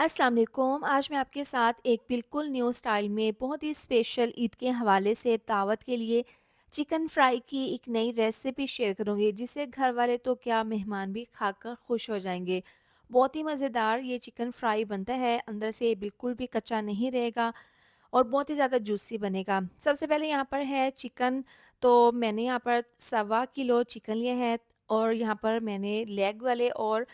अस्सलाम वालेकुम। आज मैं आपके साथ एक बिल्कुल न्यू स्टाइल में बहुत ही स्पेशल ईद के हवाले से दावत के लिए चिकन फ्राई की एक नई रेसिपी शेयर करूंगी, जिसे घर वाले तो क्या मेहमान भी खाकर खुश हो जाएंगे। बहुत ही मज़ेदार ये चिकन फ्राई बनता है, अंदर से बिल्कुल भी कच्चा नहीं रहेगा और बहुत ही ज़्यादा जूसी बनेगा। सबसे पहले यहाँ पर है चिकन। तो मैंने यहाँ पर 1.25 किलो चिकन लिया है और यहाँ पर मैंने लेग वाले और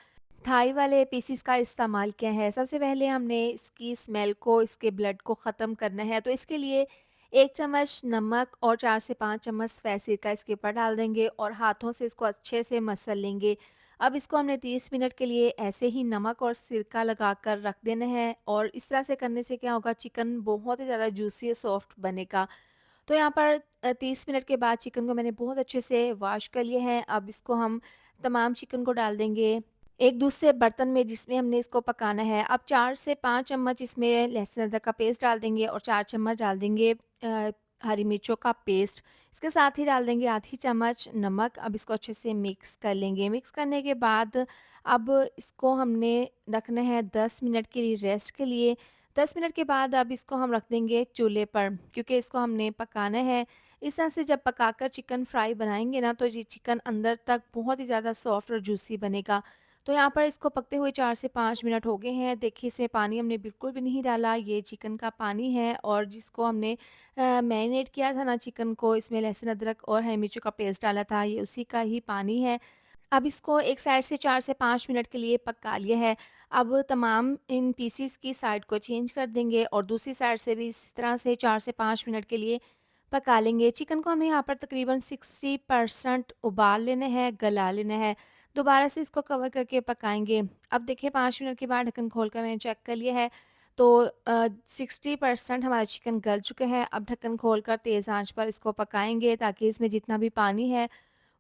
थाई वाले पीसीस का इस्तेमाल किया है। सबसे पहले हमने इसकी स्मेल को, इसके ब्लड को ख़त्म करना है, तो इसके लिए 1 चम्मच नमक और 4 से 5 चम्मच फैसिर का इसके ऊपर डाल देंगे और हाथों से इसको अच्छे से मसल लेंगे। अब इसको हमने 30 मिनट के लिए ऐसे ही नमक और सिरका लगाकर रख देना है और इस तरह से करने से क्या होगा, चिकन बहुत ही ज़्यादा जूसी और सॉफ्ट बनेगा। तो यहाँ पर 30 मिनट के बाद चिकन को मैंने बहुत अच्छे से वॉश कर लिया है। अब इसको हम तमाम चिकन को डाल देंगे एक दूसरे बर्तन में जिसमें हमने इसको पकाना है। अब 4 से 5 चम्मच इसमें लहसुन अदरक का पेस्ट डाल देंगे और 4 चम्मच डाल देंगे हरी मिर्चों का पेस्ट। इसके साथ ही डाल देंगे आधी चम्मच नमक। अब इसको अच्छे से मिक्स कर लेंगे। मिक्स करने के बाद अब इसको हमने रखना है 10 मिनट के लिए रेस्ट के लिए। 10 मिनट के बाद अब इसको हम रख देंगे चूल्हे पर, क्योंकि इसको हमने पकाना है। इस तरह से जब पकाकर चिकन फ्राई बनाएँगे ना, तो ये चिकन अंदर तक बहुत ही ज़्यादा सॉफ्ट और जूसी बनेगा। तो यहाँ पर इसको पकते हुए 4 से 5 मिनट हो गए हैं। देखिए, इसमें पानी हमने बिल्कुल भी नहीं डाला, ये चिकन का पानी है और जिसको हमने मैरिनेट किया था ना चिकन को, इसमें लहसुन अदरक और हरी मिर्चों का पेस्ट डाला था, ये उसी का ही पानी है। अब इसको एक साइड से 4 से 5 मिनट के लिए पका लिया है। अब तमाम इन पीसेस की साइड को चेंज कर देंगे और दूसरी साइड से भी इसी तरह से 4 से 5 मिनट के लिए पका लेंगे। चिकन को हमें यहाँ पर तकरीबन 60% उबाल लेना है, गला लेना है। दोबारा से इसको कवर करके पकाएँगे। अब देखिए, 5 मिनट के बाद ढक्कन खोलकर मैंने चेक कर लिया है, तो 60% हमारा चिकन गल चुका है। अब ढक्कन खोलकर तेज़ आँच पर इसको पकाएँगे ताकि इसमें जितना भी पानी है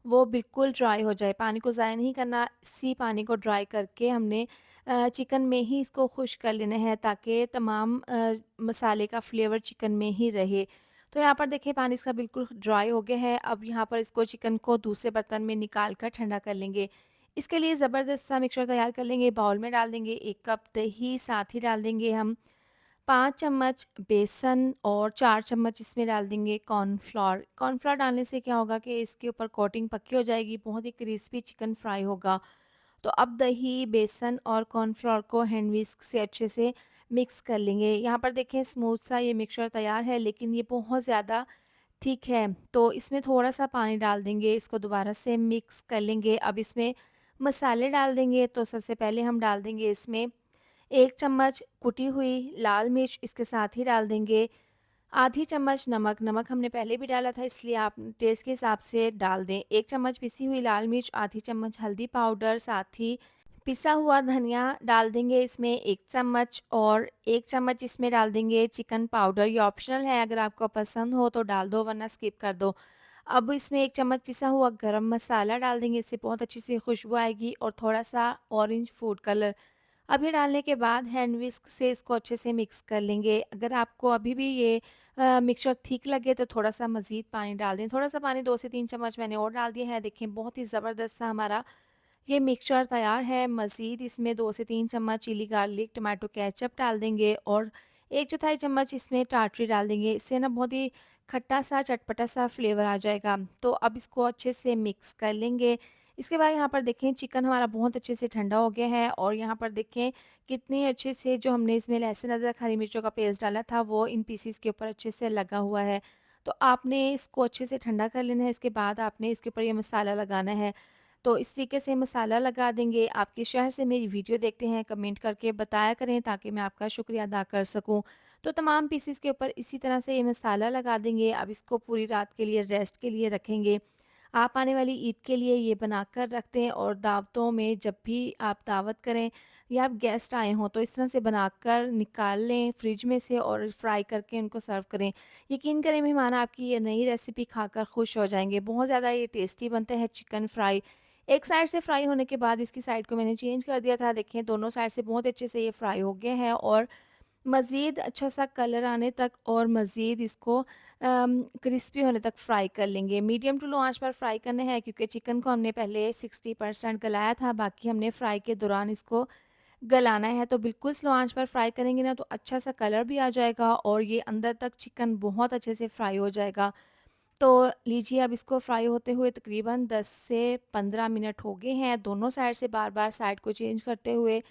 वो बिल्कुल ड्राई हो जाए। पानी को ज़ाया नहीं करना, इसी पानी को ड्राई करके हमने चिकन में ही इसको खुश्क कर लेना है ताकि तमाम मसाले का फ्लेवर चिकन में ही रहे। तो यहाँ पर देखिए, पानी इसका बिल्कुल ड्राई हो गया है। अब यहाँ पर इसको चिकन को दूसरे बर्तन में निकाल कर ठंडा कर लेंगे। इसके लिए ज़बरदस्त सा मिक्सचर तैयार कर लेंगे। बाउल में डाल देंगे 1 कप दही, साथ ही डाल देंगे हम 5 चम्मच बेसन और 4 चम्मच इसमें डाल देंगे कॉर्नफ्लोर। कॉर्नफ्लोर डालने से क्या होगा कि इसके ऊपर कोटिंग पक्की हो जाएगी, बहुत ही क्रिस्पी चिकन फ्राई होगा। तो अब दही, बेसन और कॉर्नफ्लोर को हैंड विस्क से अच्छे से मिक्स कर लेंगे। यहाँ पर देखें, स्मूथ सा ये मिक्सचर तैयार है, लेकिन ये बहुत ज़्यादा थिक है, तो इसमें थोड़ा-सा पानी डाल देंगे, इसको दोबारा से मिक्स कर लेंगे। अब इसमें मसाले डाल देंगे, तो सबसे पहले हम डाल देंगे इसमें 1 चम्मच कुटी हुई लाल मिर्च, इसके साथ ही डाल देंगे आधी चम्मच नमक। नमक हमने पहले भी डाला था, इसलिए आप टेस्ट के हिसाब से डाल दें। 1 चम्मच पिसी हुई लाल मिर्च, आधी चम्मच हल्दी पाउडर, साथ ही पिसा हुआ धनिया डाल देंगे इसमें 1 चम्मच और 1 चम्मच इसमें डाल देंगे चिकन पाउडर। ये ऑप्शनल है, अगर आपको पसंद हो तो डाल दो, वरना स्किप कर दो। अब इसमें 1 चम्मच पिसा हुआ गरम मसाला डाल देंगे, इससे बहुत अच्छी सी खुशबू आएगी और थोड़ा-सा ऑरेंज फूड कलर। अब ये डालने के बाद हैंड विस्क से इसको अच्छे से मिक्स कर लेंगे। अगर आपको अभी भी ये मिक्सचर ठीक लगे तो थोड़ा-सा मज़ीद पानी डाल दें। थोड़ा-सा पानी 2 से 3 चम्मच मैंने और डाल दिया है। देखें, बहुत ही ज़बरदस्त सा हमारा ये मिक्सचर तैयार है। मज़ीद इसमें 2 से 3 चम्मच चिली गार्लिक टोमेटो केचप डाल देंगे और 1/4 चम्मच इसमें टाटरी डाल देंगे। इससे ना बहुत ही खट्टा-सा, चटपटा-सा फ्लेवर आ जाएगा। तो अब इसको अच्छे से मिक्स कर लेंगे। इसके बाद यहाँ पर देखें, चिकन हमारा बहुत अच्छे से ठंडा हो गया है और यहाँ पर देखें कितने अच्छे से जो हमने इसमें लहसुन अदरक हरी मिर्चों का पेस्ट डाला था वो इन पीसेस के ऊपर अच्छे से लगा हुआ है। तो आपने इसको अच्छे से ठंडा कर लेना है। इसके बाद आपने इसके ऊपर ये मसाला लगाना है। तो इस तरीके से मसाला लगा देंगे। आप किस शहर से मेरी वीडियो देखते हैं, कमेंट करके बताया करें ताकि मैं आपका शुक्रिया अदा कर सकूँ। तो तमाम पीसेस के ऊपर इसी तरह से ये मसाला लगा देंगे। अब इसको पूरी रात के लिए रेस्ट के लिए रखेंगे। आप आने वाली ईद के लिए ये बनाकर रख दें और दावतों में जब भी आप दावत करें या आप गेस्ट आए हों, तो इस तरह से बनाकर निकाल लें फ्रिज में से और फ्राई करके उनको सर्व करें। यकीन करें, मेहमान आपकी ये नई रेसिपी खाकर खुश हो जाएँगे। बहुत ज़्यादा ये टेस्टी बनता है चिकन फ्राई। एक साइड से फ्राई होने के बाद इसकी साइड को मैंने चेंज कर दिया था। देखें, दोनों साइड से बहुत अच्छे से ये फ्राई हो गया है और मज़ीद अच्छा-सा कलर आने तक और मज़ीद इसको क्रिस्पी होने तक फ्राई कर लेंगे। मीडियम टू लो आँच पर फ्राई करना है, क्योंकि चिकन को हमने पहले 60% गलाया था, बाकी हमने फ्राई के दौरान इसको गलाना है तो बिल्कुल स्लो आँच पर फ्राई करेंगे ना तो अच्छा-सा कलर भी आ जाएगा और ये अंदर तक चिकन बहुत अच्छे से फ्राई हो जाएगा। तो लीजिए अब इसको फ्राई होते हुए तकरीबन 10 से 15 मिनट हो गए हैं। दोनों साइड से बार-बार साइड को चेंज करते हुए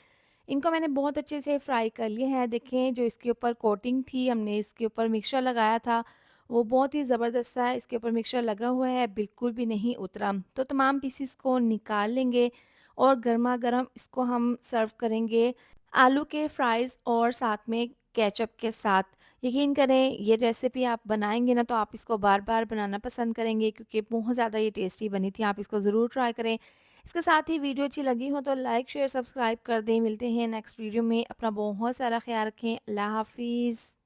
इनको मैंने बहुत अच्छे से फ्राई कर लिए हैं। देखें जो इसके ऊपर कोटिंग थी, हमने इसके ऊपर मिक्सचर लगाया था, वो बहुत ही ज़बरदस्त सा इसके ऊपर मिक्सचर लगा हुआ है, बिल्कुल भी नहीं उतरा। तो तमाम पीसेस को निकाल लेंगे और गरमा-गरम इसको हम सर्व करेंगे आलू के फ्राइज़ और साथ में केचअप के साथ। यकीन करें ये रेसिपी आप बनाएँगे ना तो आप इसको बार-बार बनाना पसंद करेंगे क्योंकि बहुत ज़्यादा ये टेस्टी बनी थी। आप इसको ज़रूर ट्राई करें। इसके साथ ही वीडियो अच्छी लगी हो तो लाइक, शेयर, सब्सक्राइब कर दें। मिलते हैं नेक्स्ट वीडियो में। अपना बहुत सारा ख़्याल रखें। अल्लाह हाफ़िज़।